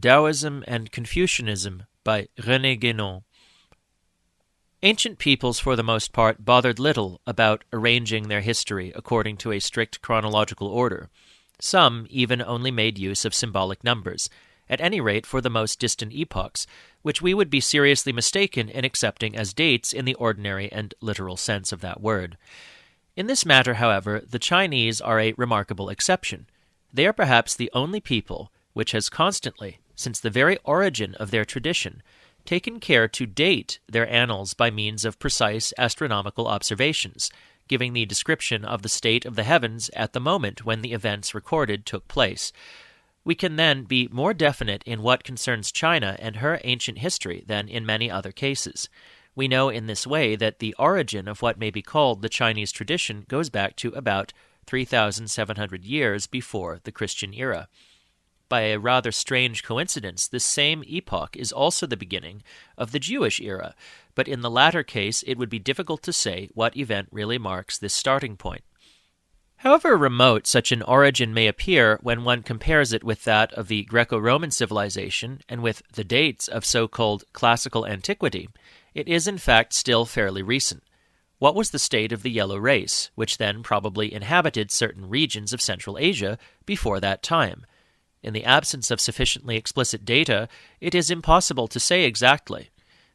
Daoism and Confucianism by René Guénon. Ancient peoples, for the most part, bothered little about arranging their history according to a strict chronological order. Some even only made use of symbolic numbers, at any rate for the most distant epochs, which we would be seriously mistaken in accepting as dates in the ordinary and literal sense of that word. In this matter, however, the Chinese are a remarkable exception. They are perhaps the only people which has constantly, since the very origin of their tradition, taken care to date their annals by means of precise astronomical observations, giving the description of the state of the heavens at the moment when the events recorded took place. We can then be more definite in what concerns China and her ancient history than in many other cases. We know in this way that the origin of what may be called the Chinese tradition goes back to about 3,700 years before the Christian era. By a rather strange coincidence, this same epoch is also the beginning of the Jewish era, but in the latter case it would be difficult to say what event really marks this starting point. However remote such an origin may appear when one compares it with that of the Greco-Roman civilization and with the dates of so-called classical antiquity, it is in fact still fairly recent. What was the state of the yellow race, which then probably inhabited certain regions of Central Asia before that time? In the absence of sufficiently explicit data, it is impossible to say exactly,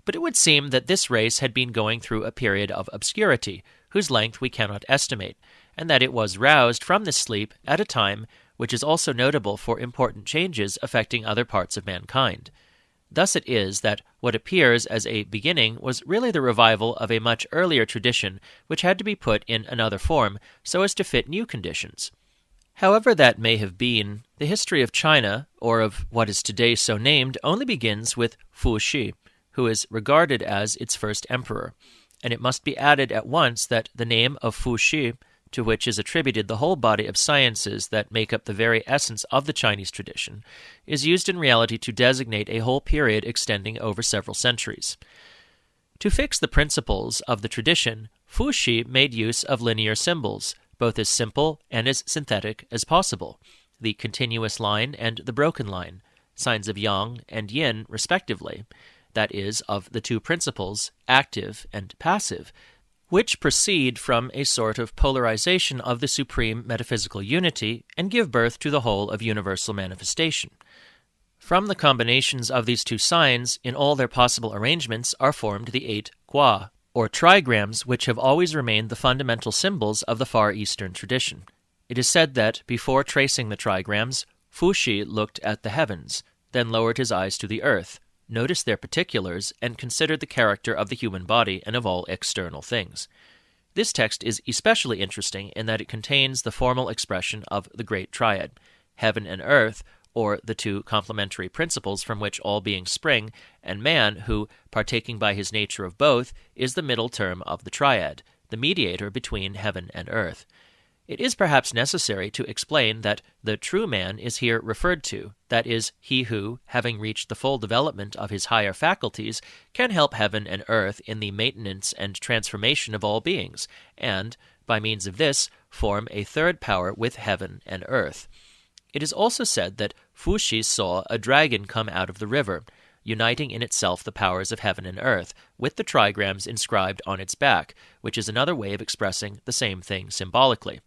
but it would seem that this race had been going through a period of obscurity, whose length we cannot estimate, and that it was roused from this sleep at a time which is also notable for important changes affecting other parts of mankind. Thus it is that what appears as a beginning was really the revival of a much earlier tradition which had to be put in another form so as to fit new conditions. However that may have been, the history of China, or of what is today so named, only begins with Fushi, who is regarded as its first emperor, and it must be added at once that the name of Fushi, to which is attributed the whole body of sciences that make up the very essence of the Chinese tradition, is used in reality to designate a whole period extending over several centuries. To fix the principles of the tradition, Fushi made use of linear symbols, both as simple and as synthetic as possible, the continuous line and the broken line, signs of yang and yin respectively, that is, of the two principles, active and passive, which proceed from a sort of polarization of the supreme metaphysical unity and give birth to the whole of universal manifestation. From the combinations of these two signs, in all their possible arrangements, are formed the 8 Gua, or trigrams, which have always remained the fundamental symbols of the Far Eastern tradition. It is said that, before tracing the trigrams, Fushi looked at the heavens, then lowered his eyes to the earth, noticed their particulars, and considered the character of the human body and of all external things. This text is especially interesting in that it contains the formal expression of the Great Triad, heaven and earth, or the two complementary principles from which all beings spring, and man, who, partaking by his nature of both, is the middle term of the triad, the mediator between heaven and earth. It is perhaps necessary to explain that the true man is here referred to, that is, he who, having reached the full development of his higher faculties, can help heaven and earth in the maintenance and transformation of all beings, and, by means of this, form a third power with heaven and earth. It is also said that Fushi saw a dragon come out of the river, uniting in itself the powers of heaven and earth, with the trigrams inscribed on its back, which is another way of expressing the same thing symbolically.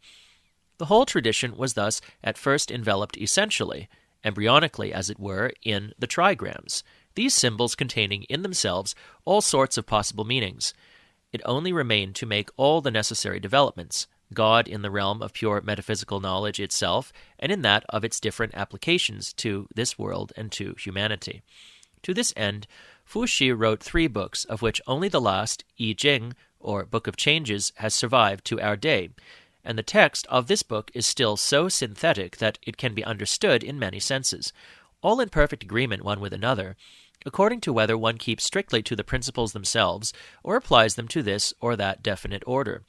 The whole tradition was thus at first enveloped essentially, embryonically as it were, in the trigrams, these symbols containing in themselves all sorts of possible meanings. It only remained to make all the necessary developments, God in the realm of pure metaphysical knowledge itself, and in that of its different applications to this world and to humanity. To this end, Fushi wrote 3 books, of which only the last, Yijing, or Book of Changes, has survived to our day, and the text of this book is still so synthetic that it can be understood in many senses, all in perfect agreement one with another, according to whether one keeps strictly to the principles themselves or applies them to this or that definite order.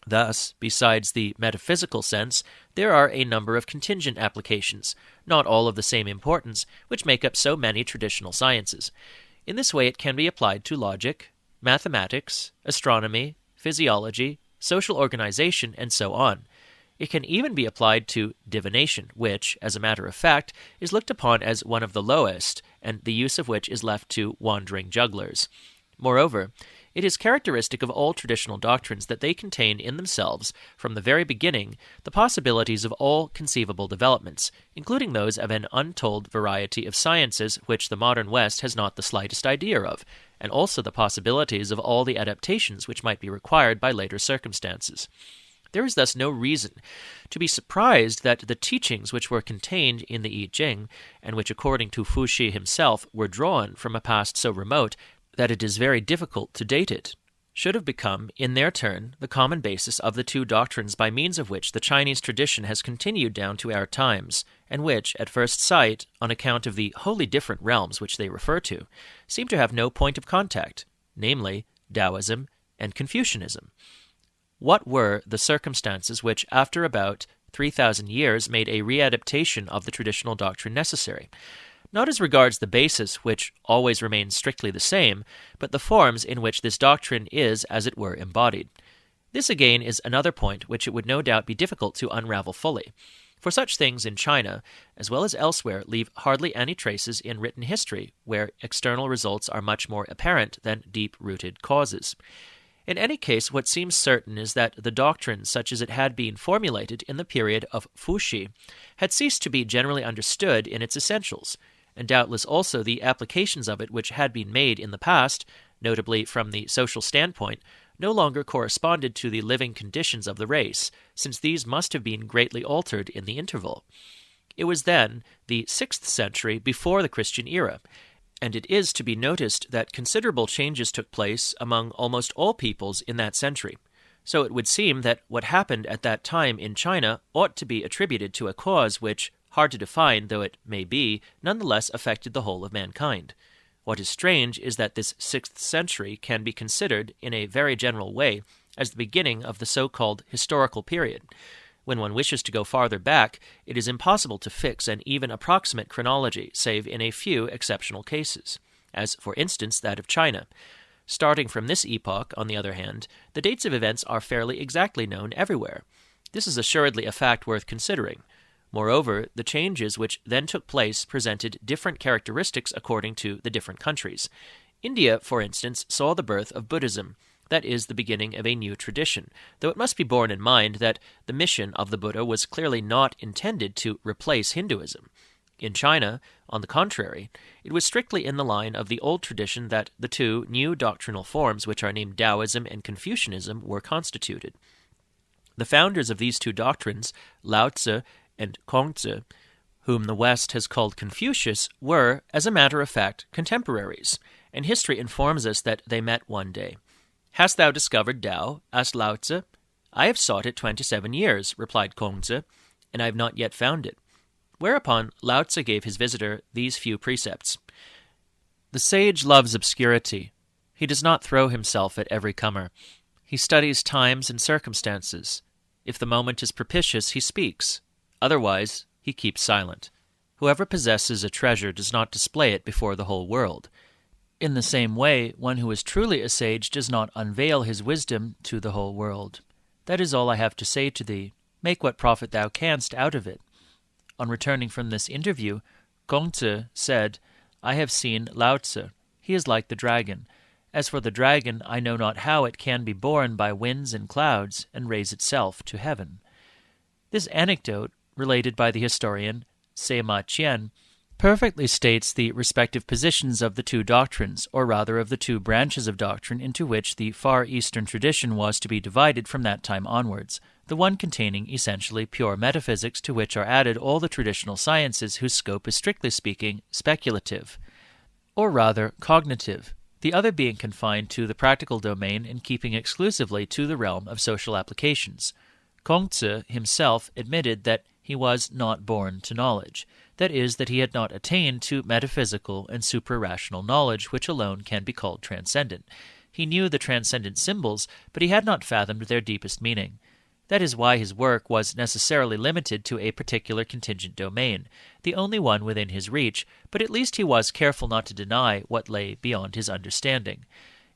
Thus, besides the metaphysical sense, there are a number of contingent applications, not all of the same importance, which make up so many traditional sciences. In this way it can be applied to logic, mathematics, astronomy, physiology, social organization, and so on. It can even be applied to divination, which, as a matter of fact, is looked upon as one of the lowest, and the use of which is left to wandering jugglers. Moreover, it is characteristic of all traditional doctrines that they contain in themselves, from the very beginning, the possibilities of all conceivable developments, including those of an untold variety of sciences which the modern West has not the slightest idea of, and also the possibilities of all the adaptations which might be required by later circumstances. There is thus no reason to be surprised that the teachings which were contained in the Yijing, and which according to Fushi himself were drawn from a past so remote that it is very difficult to date it, should have become, in their turn, the common basis of the two doctrines by means of which the Chinese tradition has continued down to our times, and which, at first sight, on account of the wholly different realms which they refer to, seem to have no point of contact, namely, Daoism and Confucianism. What were the circumstances which, after about 3,000 years, made a readaptation of the traditional doctrine necessary? Not as regards the basis, which always remains strictly the same, but the forms in which this doctrine is, as it were, embodied. This again is another point which it would no doubt be difficult to unravel fully, for such things in China, as well as elsewhere, leave hardly any traces in written history, where external results are much more apparent than deep-rooted causes. In any case, what seems certain is that the doctrine, such as it had been formulated in the period of Fushi, had ceased to be generally understood in its essentials, and doubtless also the applications of it which had been made in the past, notably from the social standpoint, no longer corresponded to the living conditions of the race, since these must have been greatly altered in the interval. It was then the 6th century before the Christian era, and it is to be noticed that considerable changes took place among almost all peoples in that century. So it would seem that what happened at that time in China ought to be attributed to a cause which, hard to define though it may be, nonetheless affected the whole of mankind. What is strange is that this 6th century can be considered, in a very general way, as the beginning of the so-called historical period. When one wishes to go farther back, it is impossible to fix an even approximate chronology, save in a few exceptional cases, as, for instance, that of China. Starting from this epoch, on the other hand, the dates of events are fairly exactly known everywhere. This is assuredly a fact worth considering. Moreover, the changes which then took place presented different characteristics according to the different countries. India, for instance, saw the birth of Buddhism. That is the beginning of a new tradition, though it must be borne in mind that the mission of the Buddha was clearly not intended to replace Hinduism. In China, on the contrary, it was strictly in the line of the old tradition that the two new doctrinal forms which are named Daoism and Confucianism were constituted. The founders of these two doctrines, Lao Tzu and Kongzi, whom the West has called Confucius, were, as a matter of fact, contemporaries, and history informs us that they met one day. "Hast thou discovered Tao?" asked Lao Tzu. "I have sought it 27 years," replied Kongzi, "and I have not yet found it." Whereupon Lao Tzu gave his visitor these few precepts. "The sage loves obscurity. He does not throw himself at every comer. He studies times and circumstances. If the moment is propitious, he speaks. Otherwise, he keeps silent. Whoever possesses a treasure does not display it before the whole world. In the same way, one who is truly a sage does not unveil his wisdom to the whole world. That is all I have to say to thee. Make what profit thou canst out of it." On returning from this interview, Kongzi said, "I have seen Lao Tzu. He is like the dragon. As for the dragon, I know not how it can be borne by winds and clouds and raise itself to heaven." This anecdote, related by the historian Sima Qian, perfectly states the respective positions of the two doctrines, or rather of the two branches of doctrine into which the Far Eastern tradition was to be divided from that time onwards, the one containing essentially pure metaphysics, to which are added all the traditional sciences whose scope is strictly speaking speculative, or rather cognitive, the other being confined to the practical domain and keeping exclusively to the realm of social applications. Kongzi himself admitted that he was not born to knowledge, that is, that he had not attained to metaphysical and supra-rational knowledge, which alone can be called transcendent. He knew the transcendent symbols, but he had not fathomed their deepest meaning. That is why his work was necessarily limited to a particular contingent domain, the only one within his reach, but at least he was careful not to deny what lay beyond his understanding.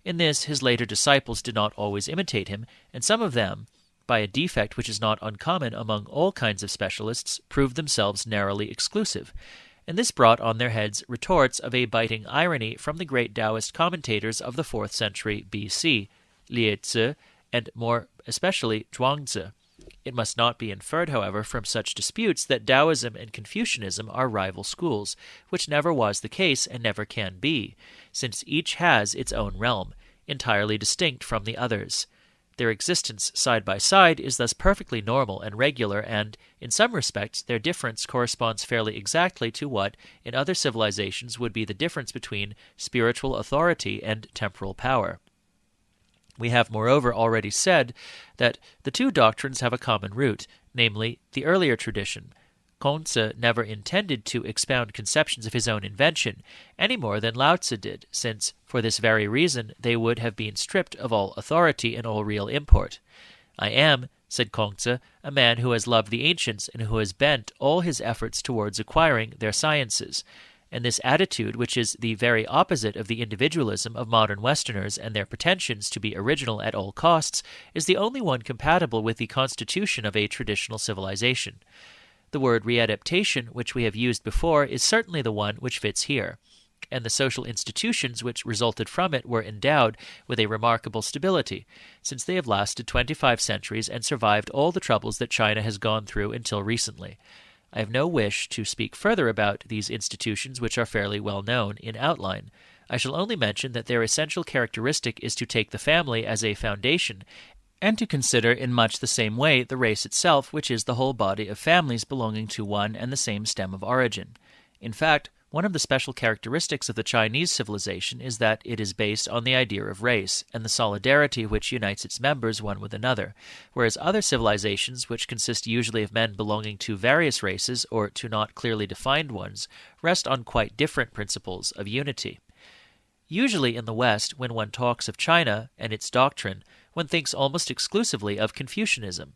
In this his later disciples did not always imitate him, and some of them, by a defect which is not uncommon among all kinds of specialists, proved themselves narrowly exclusive, and this brought on their heads retorts of a biting irony from the great Taoist commentators of the 4th century BC, Liezi, and more especially Zhuangzi. It must not be inferred, however, from such disputes that Daoism and Confucianism are rival schools, which never was the case and never can be, since each has its own realm, entirely distinct from the others. Their existence side by side is thus perfectly normal and regular, and, in some respects, their difference corresponds fairly exactly to what, in other civilizations, would be the difference between spiritual authority and temporal power. We have, moreover, already said that the two doctrines have a common root, namely, the earlier tradition. Kongzi never intended to expound conceptions of his own invention, any more than Lao Tzu did, since, for this very reason, they would have been stripped of all authority and all real import. "I am," said Kongzi, "a man who has loved the ancients and who has bent all his efforts towards acquiring their sciences." And this attitude, which is the very opposite of the individualism of modern Westerners and their pretensions to be original at all costs, is the only one compatible with the constitution of a traditional civilization. The word readaptation, which we have used before, is certainly the one which fits here, and the social institutions which resulted from it were endowed with a remarkable stability, since they have lasted 25 centuries and survived all the troubles that China has gone through until recently. I have no wish to speak further about these institutions, which are fairly well known in outline. I shall only mention that their essential characteristic is to take the family as a foundation, and to consider in much the same way the race itself, which is the whole body of families belonging to one and the same stem of origin. In fact, one of the special characteristics of the Chinese civilization is that it is based on the idea of race, and the solidarity which unites its members one with another, whereas other civilizations, which consist usually of men belonging to various races or to not clearly defined ones, rest on quite different principles of unity. Usually in the West, when one talks of China and its doctrine, one thinks almost exclusively of Confucianism.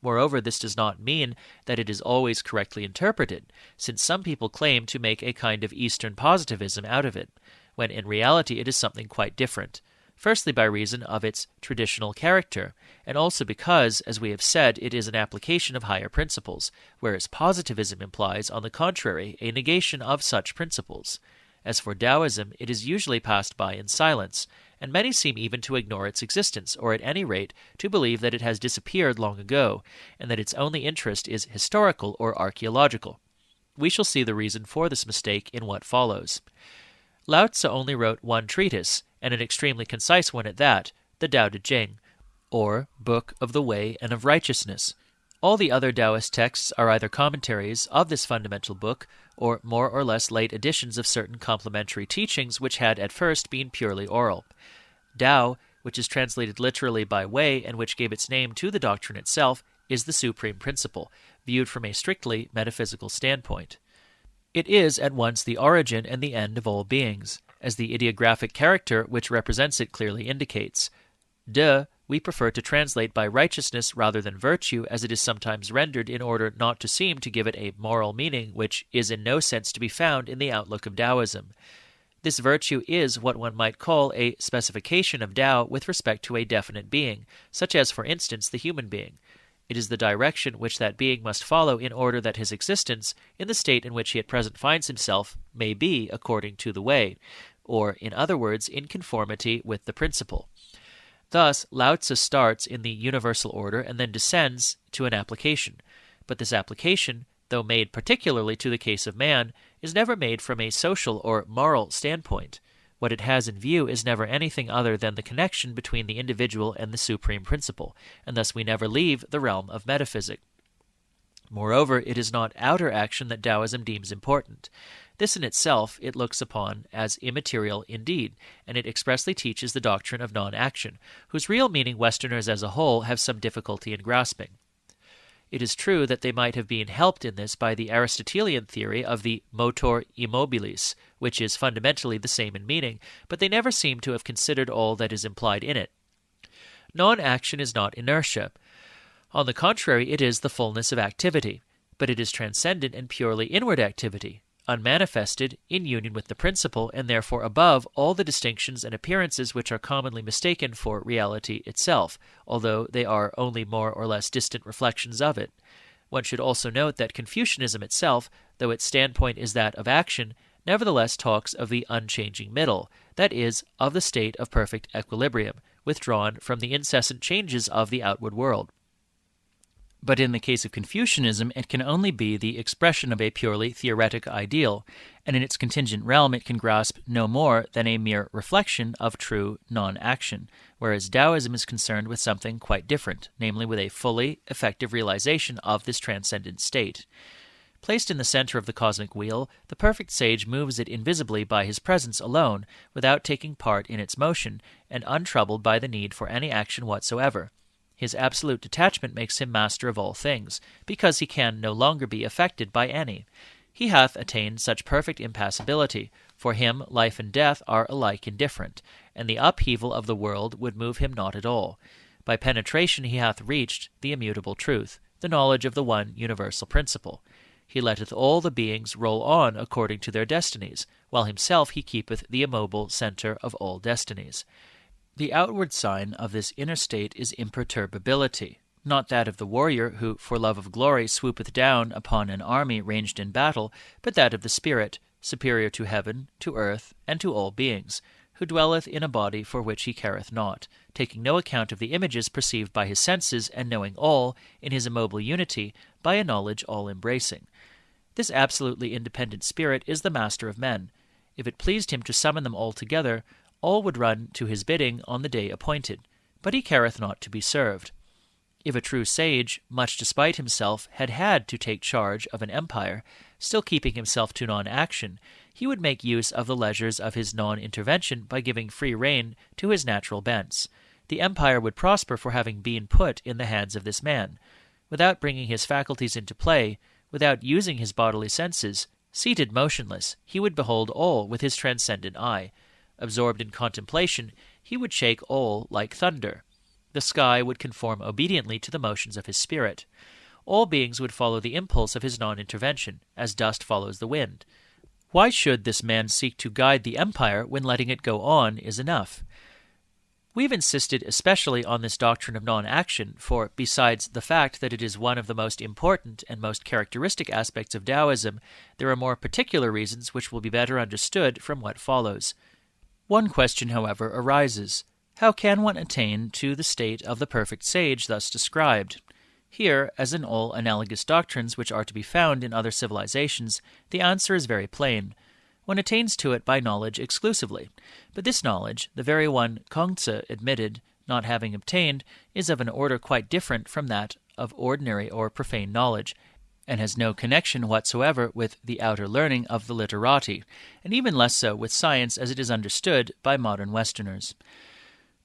Moreover, this does not mean that it is always correctly interpreted, since some people claim to make a kind of Eastern positivism out of it, when in reality it is something quite different, firstly by reason of its traditional character, and also because, as we have said, it is an application of higher principles, whereas positivism implies, on the contrary, a negation of such principles. As for Taoism, it is usually passed by in silence, and many seem even to ignore its existence, or at any rate to believe that it has disappeared long ago, and that its only interest is historical or archaeological. We shall see the reason for this mistake in what follows. Lao Tzu only wrote one treatise, and an extremely concise one at that, the Tao Te Ching, or Book of the Way and of Righteousness. All the other Taoist texts are either commentaries of this fundamental book, or more or less late editions of certain complementary teachings which had at first been purely oral. Tao, which is translated literally by way and which gave its name to the doctrine itself, is the supreme principle, viewed from a strictly metaphysical standpoint. It is at once the origin and the end of all beings, as the ideographic character which represents it clearly indicates. De we prefer to translate by righteousness rather than virtue, as it is sometimes rendered in order not to seem to give it a moral meaning which is in no sense to be found in the outlook of Taoism. This virtue is what one might call a specification of Tao with respect to a definite being, such as, for instance, the human being. It is the direction which that being must follow in order that his existence, in the state in which he at present finds himself, may be according to the way, or, in other words, in conformity with the principle. Thus, Lao Tzu starts in the universal order and then descends to an application. But this application, though made particularly to the case of man, is never made from a social or moral standpoint. What it has in view is never anything other than the connection between the individual and the supreme principle, and thus we never leave the realm of metaphysic. Moreover, it is not outer action that Taoism deems important. This in itself it looks upon as immaterial indeed, and it expressly teaches the doctrine of non-action, whose real meaning Westerners as a whole have some difficulty in grasping. It is true that they might have been helped in this by the Aristotelian theory of the motor immobilis, which is fundamentally the same in meaning, but they never seem to have considered all that is implied in it. Non-action is not inertia. On the contrary, it is the fullness of activity, but it is transcendent and purely inward activity, unmanifested, in union with the principle, and therefore above all the distinctions and appearances which are commonly mistaken for reality itself, although they are only more or less distant reflections of it. One should also note that Confucianism itself, though its standpoint is that of action, nevertheless talks of the unchanging middle, that is, of the state of perfect equilibrium, withdrawn from the incessant changes of the outward world. But in the case of Confucianism, it can only be the expression of a purely theoretic ideal, and in its contingent realm it can grasp no more than a mere reflection of true non-action, whereas Taoism is concerned with something quite different, namely with a fully effective realization of this transcendent state. Placed in the center of the cosmic wheel, the perfect sage moves it invisibly by his presence alone, without taking part in its motion, and untroubled by the need for any action whatsoever. His absolute detachment makes him master of all things, because he can no longer be affected by any. He hath attained such perfect impassibility. For him life and death are alike indifferent, and the upheaval of the world would move him not at all. By penetration he hath reached the immutable truth, the knowledge of the one universal principle. He letteth all the beings roll on according to their destinies, while himself he keepeth the immobile centre of all destinies. The outward sign of this inner state is imperturbability, not that of the warrior who, for love of glory, swoopeth down upon an army ranged in battle, but that of the spirit, superior to heaven, to earth, and to all beings, who dwelleth in a body for which he careth not, taking no account of the images perceived by his senses, and knowing all, in his immobile unity, by a knowledge all-embracing. This absolutely independent spirit is the master of men. If it pleased him to summon them all together, all would run to his bidding on the day appointed, but he careth not to be served. If a true sage, much despite himself, had to take charge of an empire, still keeping himself to non-action, he would make use of the leisures of his non-intervention by giving free rein to his natural bents. The empire would prosper for having been put in the hands of this man. Without bringing his faculties into play, without using his bodily senses, seated motionless, he would behold all with his transcendent eye. Absorbed in contemplation, he would shake all like thunder. The sky would conform obediently to the motions of his spirit. All beings would follow the impulse of his non-intervention, as dust follows the wind. Why should this man seek to guide the empire when letting it go on is enough? We've insisted especially on this doctrine of non-action, for besides the fact that it is one of the most important and most characteristic aspects of Taoism, there are more particular reasons which will be better understood from what follows. One question, however, arises. How can one attain to the state of the perfect sage thus described? Here, as in all analogous doctrines which are to be found in other civilizations, the answer is very plain. One attains to it by knowledge exclusively. But this knowledge, the very one Kongzi admitted not having obtained, is of an order quite different from that of ordinary or profane knowledge, and has no connection whatsoever with the outer learning of the literati, and even less so with science as it is understood by modern Westerners.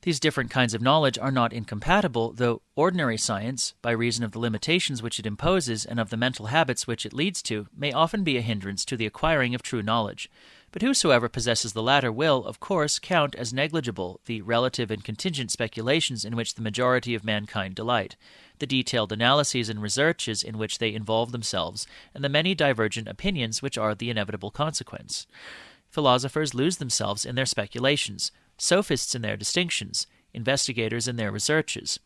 These different kinds of knowledge are not incompatible, though ordinary science, by reason of the limitations which it imposes and of the mental habits which it leads to, may often be a hindrance to the acquiring of true knowledge. But whosoever possesses the latter will, of course, count as negligible the relative and contingent speculations in which the majority of mankind delight, the detailed analyses and researches in which they involve themselves, and the many divergent opinions which are the inevitable consequence. Philosophers lose themselves in their speculations, sophists in their distinctions, investigators in their researches.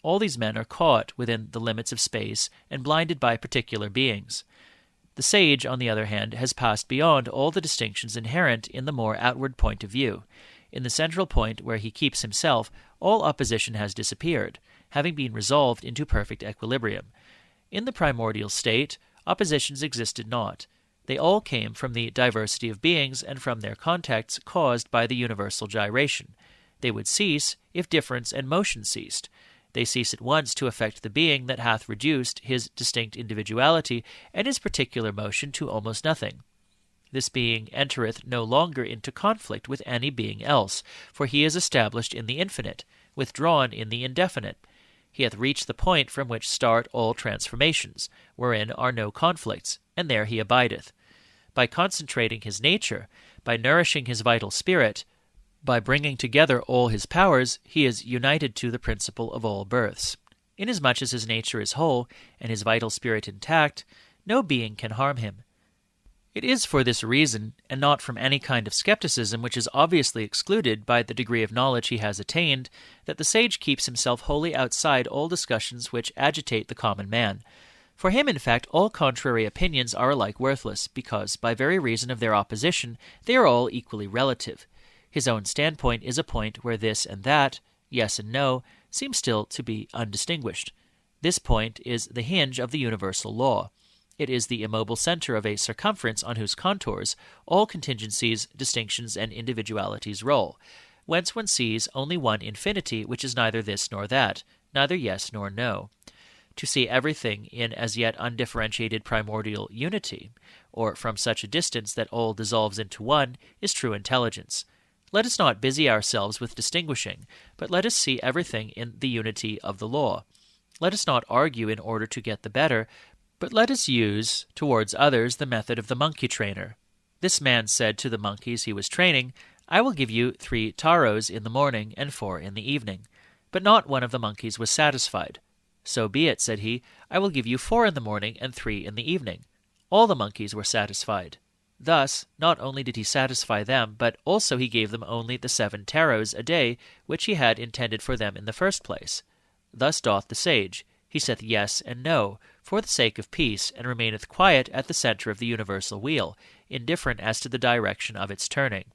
All these men are caught within the limits of space and blinded by particular beings. The sage, on the other hand, has passed beyond all the distinctions inherent in the more outward point of view. In the central point where he keeps himself, all opposition has disappeared, having been resolved into perfect equilibrium. In the primordial state, oppositions existed not. They all came from the diversity of beings and from their contacts caused by the universal gyration. They would cease if difference and motion ceased. They cease at once to affect the being that hath reduced his distinct individuality and his particular motion to almost nothing. This being entereth no longer into conflict with any being else, for he is established in the infinite, withdrawn in the indefinite. He hath reached the point from which start all transformations, wherein are no conflicts, and there he abideth. By concentrating his nature, by nourishing his vital spirit, by bringing together all his powers, he is united to the principle of all births. Inasmuch as his nature is whole, and his vital spirit intact, no being can harm him. It is for this reason, and not from any kind of skepticism which is obviously excluded by the degree of knowledge he has attained, that the sage keeps himself wholly outside all discussions which agitate the common man. For him, in fact, all contrary opinions are alike worthless, because, by very reason of their opposition, they are all equally relative. His own standpoint is a point where this and that, yes and no, seem still to be undistinguished. This point is the hinge of the universal law. It is the immobile center of a circumference on whose contours all contingencies, distinctions, and individualities roll, whence one sees only one infinity which is neither this nor that, neither yes nor no. To see everything in as yet undifferentiated primordial unity, or from such a distance that all dissolves into one, is true intelligence. Let us not busy ourselves with distinguishing, but let us see everything in the unity of the law. Let us not argue in order to get the better, but let us use towards others the method of the monkey trainer. This man said to the monkeys he was training, "I will give you 3 taros in the morning and 4 in the evening." But not one of the monkeys was satisfied. "So be it," said he, "I will give you 4 in the morning and 3 in the evening." All the monkeys were satisfied. Thus, not only did he satisfy them, but also he gave them only the 7 taros a day which he had intended for them in the first place. Thus doth the sage. He saith yes and no, for the sake of peace, and remaineth quiet at the centre of the universal wheel, indifferent as to the direction of its turning.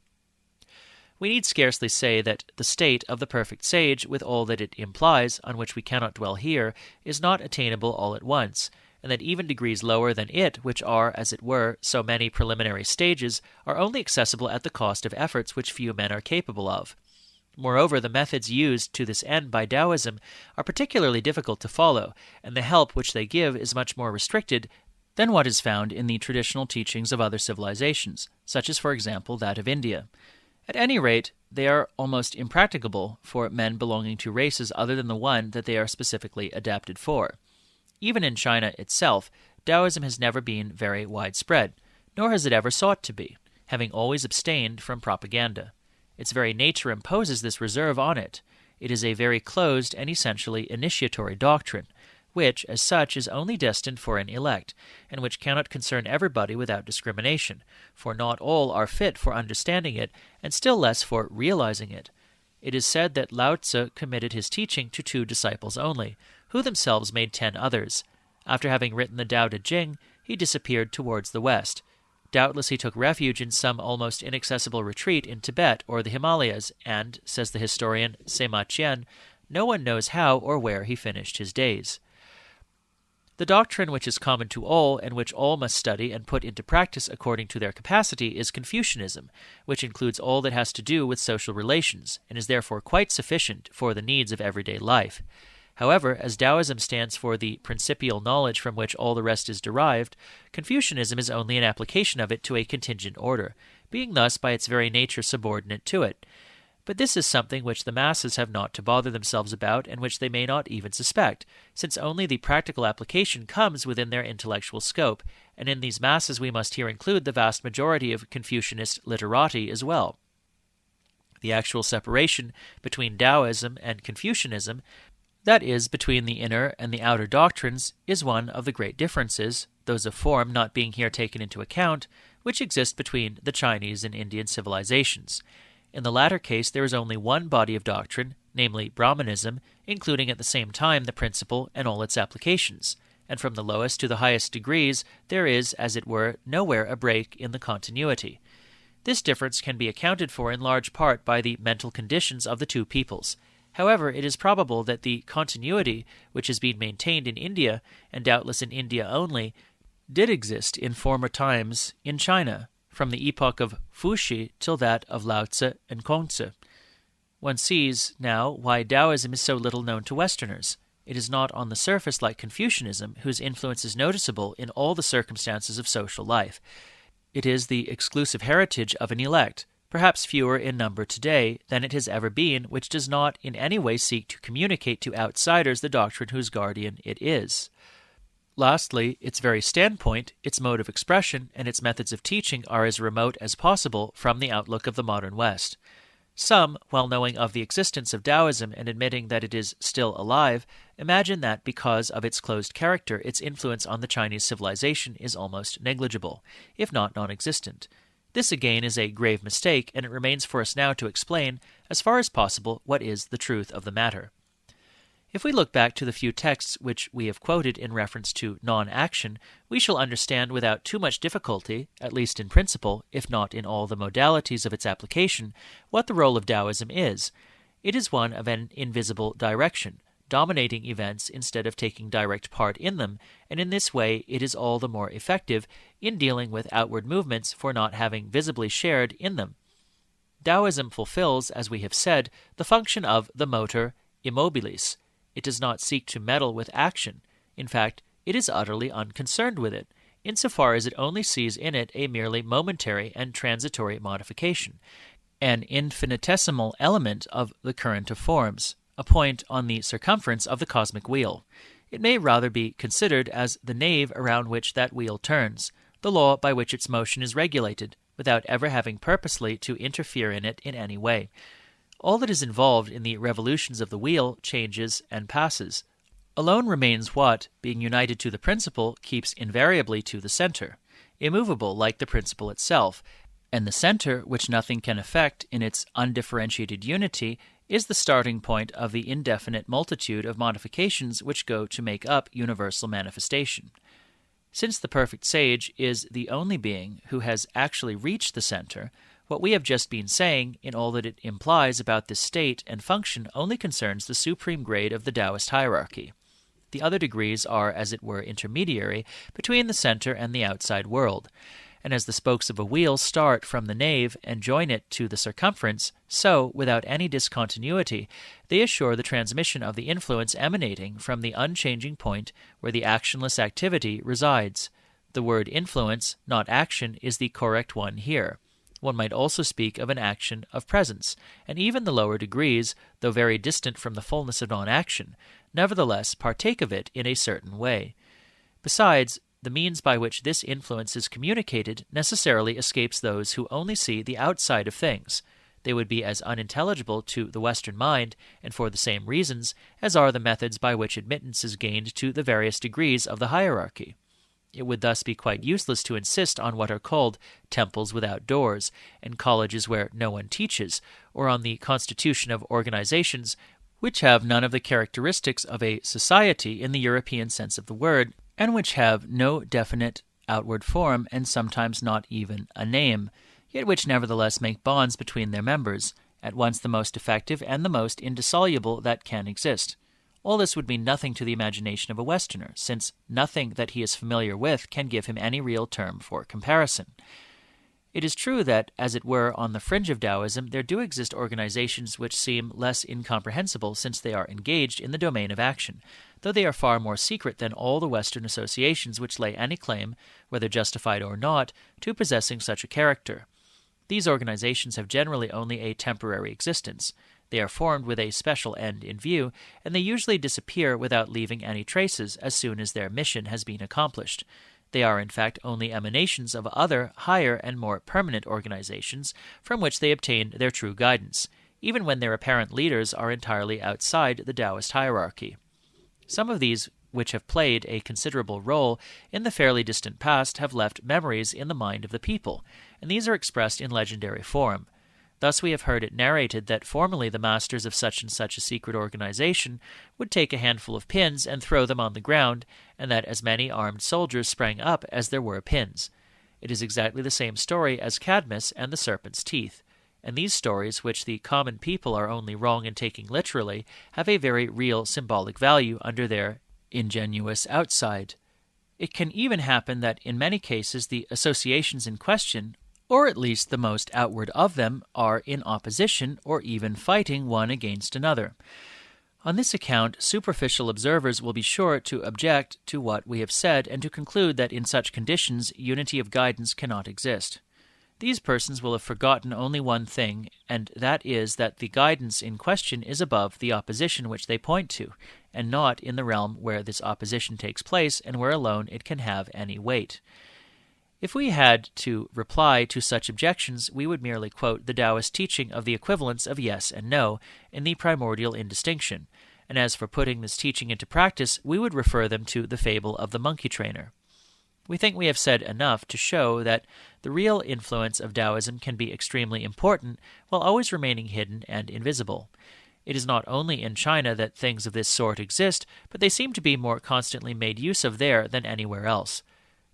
We need scarcely say that the state of the perfect sage, with all that it implies, on which we cannot dwell here, is not attainable all at once, and that even degrees lower than it, which are, as it were, so many preliminary stages, are only accessible at the cost of efforts which few men are capable of. Moreover, the methods used to this end by Taoism are particularly difficult to follow, and the help which they give is much more restricted than what is found in the traditional teachings of other civilizations, such as, for example, that of India. At any rate, they are almost impracticable for men belonging to races other than the one that they are specifically adapted for. Even in China itself, Taoism has never been very widespread, nor has it ever sought to be, having always abstained from propaganda. Its very nature imposes this reserve on it. It is a very closed and essentially initiatory doctrine, which, as such, is only destined for an elect, and which cannot concern everybody without discrimination, for not all are fit for understanding it, and still less for realizing it. It is said that Lao Tzu committed his teaching to 2 disciples only, who themselves made 10 others. After having written the Tao Te Ching, he disappeared towards the west. Doubtless he took refuge in some almost inaccessible retreat in Tibet or the Himalayas, and, says the historian Sima Qian, no one knows how or where he finished his days. The doctrine which is common to all, and which all must study and put into practice according to their capacity, is Confucianism, which includes all that has to do with social relations, and is therefore quite sufficient for the needs of everyday life. However, as Taoism stands for the principial knowledge from which all the rest is derived, Confucianism is only an application of it to a contingent order, being thus by its very nature subordinate to it. But this is something which the masses have not to bother themselves about, and which they may not even suspect, since only the practical application comes within their intellectual scope, and in these masses we must here include the vast majority of Confucianist literati as well. The actual separation between Taoism and Confucianism, that is, between the inner and the outer doctrines, is one of the great differences, those of form not being here taken into account, which exist between the Chinese and Indian civilizations. In the latter case there is only one body of doctrine, namely Brahmanism, including at the same time the principle and all its applications, and from the lowest to the highest degrees there is, as it were, nowhere a break in the continuity. This difference can be accounted for in large part by the mental conditions of the two peoples. However, it is probable that the continuity which has been maintained in India, and doubtless in India only, did exist in former times in China, from the epoch of Fushi till that of Lao Tzu and Kongzi. One sees now why Taoism is so little known to Westerners. It is not on the surface like Confucianism, whose influence is noticeable in all the circumstances of social life. It is the exclusive heritage of an elect, perhaps fewer in number today than it has ever been, which does not in any way seek to communicate to outsiders the doctrine whose guardian it is. Lastly, its very standpoint, its mode of expression, and its methods of teaching are as remote as possible from the outlook of the modern West. Some, while knowing of the existence of Taoism and admitting that it is still alive, imagine that because of its closed character, its influence on the Chinese civilization is almost negligible, if not non-existent. This again is a grave mistake, and it remains for us now to explain, as far as possible, what is the truth of the matter. If we look back to the few texts which we have quoted in reference to non-action, we shall understand without too much difficulty, at least in principle, if not in all the modalities of its application, what the role of Taoism is. It is one of an invisible direction, dominating events instead of taking direct part in them, and in this way it is all the more effective in dealing with outward movements for not having visibly shared in them. Taoism fulfills, as we have said, the function of the motor immobilis. It does not seek to meddle with action. In fact, it is utterly unconcerned with it, insofar as it only sees in it a merely momentary and transitory modification, an infinitesimal element of the current of forms, a point on the circumference of the cosmic wheel. It may rather be considered as the nave around which that wheel turns, the law by which its motion is regulated, without ever having purposely to interfere in it in any way. All that is involved in the revolutions of the wheel changes and passes. Alone remains what, being united to the principle, keeps invariably to the center, immovable like the principle itself, and the center, which nothing can affect in its undifferentiated unity, is the starting point of the indefinite multitude of modifications which go to make up universal manifestation. Since the perfect sage is the only being who has actually reached the center, what we have just been saying, in all that it implies about this state and function, only concerns the supreme grade of the Taoist hierarchy. The other degrees are, as it were, intermediary between the center and the outside world, and as the spokes of a wheel start from the nave and join it to the circumference, so, without any discontinuity, they assure the transmission of the influence emanating from the unchanging point where the actionless activity resides. The word influence, not action, is the correct one here. One might also speak of an action of presence, and even the lower degrees, though very distant from the fullness of non-action, nevertheless partake of it in a certain way. Besides, the means by which this influence is communicated necessarily escapes those who only see the outside of things. They would be as unintelligible to the Western mind, and for the same reasons, as are the methods by which admittance is gained to the various degrees of the hierarchy. It would thus be quite useless to insist on what are called temples without doors, and colleges where no one teaches, or on the constitution of organizations which have none of the characteristics of a society in the European sense of the word, and which have no definite outward form and sometimes not even a name, yet which nevertheless make bonds between their members, at once the most effective and the most indissoluble that can exist. All this would mean nothing to the imagination of a Westerner, since nothing that he is familiar with can give him any real term for comparison. It is true that, as it were, on the fringe of Taoism, there do exist organizations which seem less incomprehensible since they are engaged in the domain of action, though they are far more secret than all the Western associations which lay any claim, whether justified or not, to possessing such a character. These organizations have generally only a temporary existence. They are formed with a special end in view, and they usually disappear without leaving any traces as soon as their mission has been accomplished. They are in fact only emanations of other, higher and more permanent organizations from which they obtain their true guidance, even when their apparent leaders are entirely outside the Taoist hierarchy. Some of these which have played a considerable role in the fairly distant past have left memories in the mind of the people, and these are expressed in legendary form. Thus we have heard it narrated that formerly the masters of such and such a secret organization would take a handful of pins and throw them on the ground, and that as many armed soldiers sprang up as there were pins. It is exactly the same story as Cadmus and the serpent's teeth, and these stories, which the common people are only wrong in taking literally, have a very real symbolic value under their ingenuous outside. It can even happen that in many cases the associations in question, or at least the most outward of them, are in opposition or even fighting one against another. On this account, superficial observers will be sure to object to what we have said and to conclude that in such conditions unity of guidance cannot exist. These persons will have forgotten only one thing, and that is that the guidance in question is above the opposition which they point to, and not in the realm where this opposition takes place and where alone it can have any weight. If we had to reply to such objections, we would merely quote the Taoist teaching of the equivalence of yes and no in the primordial indistinction, and as for putting this teaching into practice, we would refer them to the fable of the monkey trainer. We think we have said enough to show that the real influence of Taoism can be extremely important while always remaining hidden and invisible. It is not only in China that things of this sort exist, but they seem to be more constantly made use of there than anywhere else.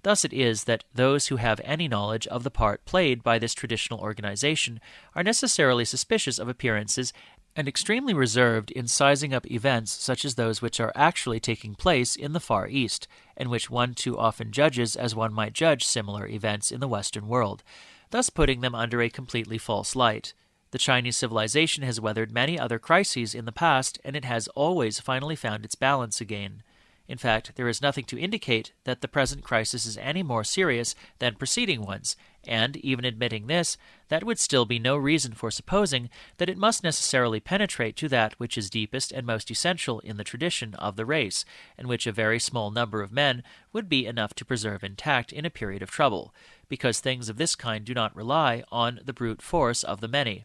Thus it is that those who have any knowledge of the part played by this traditional organization are necessarily suspicious of appearances and extremely reserved in sizing up events such as those which are actually taking place in the Far East, and which one too often judges as one might judge similar events in the Western world, thus putting them under a completely false light. The Chinese civilization has weathered many other crises in the past, and it has always finally found its balance again. In fact, there is nothing to indicate that the present crisis is any more serious than preceding ones, and, even admitting this, that would still be no reason for supposing that it must necessarily penetrate to that which is deepest and most essential in the tradition of the race, and which a very small number of men would be enough to preserve intact in a period of trouble, because things of this kind do not rely on the brute force of the many.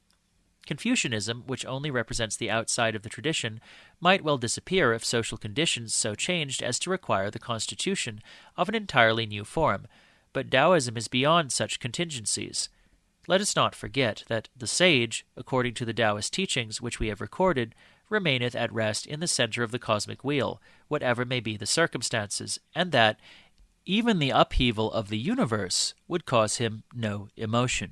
Confucianism, which only represents the outside of the tradition, might well disappear if social conditions so changed as to require the constitution of an entirely new form, but Taoism is beyond such contingencies. Let us not forget that the sage, according to the Taoist teachings which we have recorded, remaineth at rest in the center of the cosmic wheel, whatever may be the circumstances, and that even the upheaval of the universe would cause him no emotion.